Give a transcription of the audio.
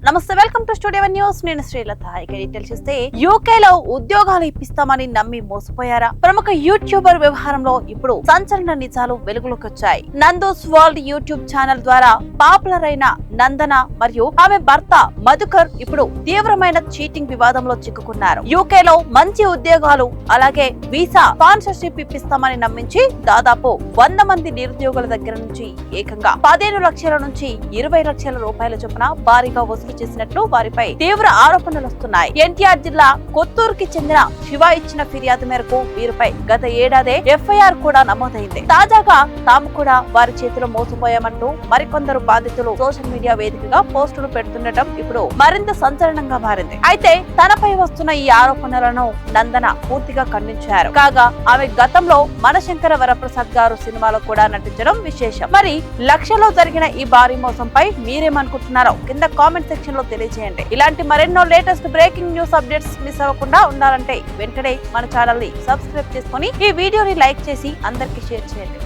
నమస్తే, welcome to studio news. నేను శ్రీలత. ఇక డీటెయిల్స్ చూస్తే యూకేలో ఉద్యోగాలు ఇప్పిస్తామని నమ్మి మోసపోయారా? ప్రముఖ యూట్యూబర్ వ్యవహారంలో ఇప్పుడు సంచలన నిజాలు వెలుగులోకి వచ్చాయి. నందూస్ వరల్డ్ యూట్యూబ్ ఛానల్ ద్వారా పాపులర్ అయిన నందన మరియు ఆమె భర్త మధుకర్ ఇప్పుడు తీవ్రమైన చీటింగ్ వివాదంలో చిక్కుకున్నారు. యూకేలో మంచి ఉద్యోగాలు అలాగే వీసా స్పాన్సర్షిప్ ఇప్పిస్తామని నమ్మించి దాదాపు 100 మంది నిరుద్యోగుల దగ్గర నుంచి ఏకంగా 15 లక్షల నుంచి 20 లక్షల రూపాయల చొప్పున భారీగా వసూలు చేసినట్లు వారిపై తీవ్ర ఆరోపణలు వస్తున్నాయి. ఎన్టీఆర్ జిల్లా కొత్తూరుకి చెందిన శివ ఇచ్చిన ఫిర్యాదు మేరకు వీరిపై గత ఏడాదే ఎఫ్ఐఆర్ కూడా నమోదైంది. తాజాగా తాము కూడా వారి చేతిలో మోసపోయామంటూ మరికొందరు బాధితులు సోషల్ మీడియా వేదికగా పోస్టులు పెడుతుండటం ఇప్పుడు మరింత సంచలనంగా మారింది. అయితే తనపై వస్తున్న ఈ ఆరోపణలను నందన పూర్తిగా ఖండించారు. కాగా ఆమె గతంలో మనశంకర వరప్రసాద్ గారు సినిమాలో కూడా నటించడం విశేషం. మరి లక్షలో జరిగిన ఈ భారీ మోసంపై మీరేమనుకుంటున్నారో కింద కామెంట్ సెక్షన్ లో తెలియజేయండి. ఇలాంటి మరెన్నో latest breaking news updates miss అవ్వకుండా ఉండాలంటే వెంటనే మన ఛానల్ ని సబ్స్క్రైబ్ చేసుకొని ఈ వీడియోని లైక్ చేసి అందరికి షేర్ చేయండి.